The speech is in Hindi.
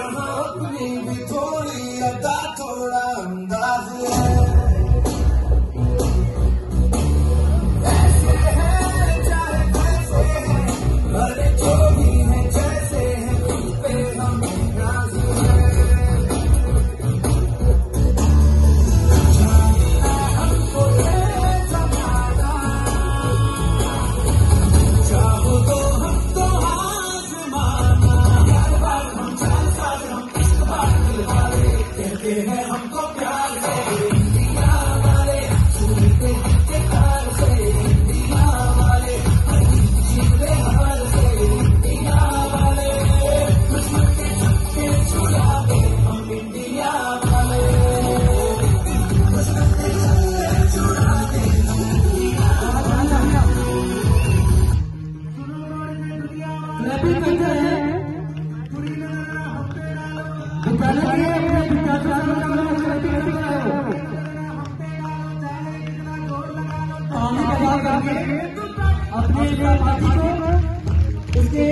यहाँ अपनी भी थोड़ी अदा थोड़ा अंदाज है। ऐसे हैं चाहे कैसे हैं, अरे जो भी है जैसे हैं, तुम पे हमें नाज है। जाना हमको है जमाना, चाहो तो हमको आज़माना। हर बार हम चाल साज हम इस बार दिल वाले कहते हैं हमको प्यार है। इंडिया वाले सुनते के तार से, इंडिया वाले जीते हार से, इंडिया वाले दुश्मन के छक्के छुड़ाते हम इंडिया वाले। दुश्मन के छक्के छुड़ाते हम इंडिया वाले। ट्रैफिक करते हैं अपने साथी को उसके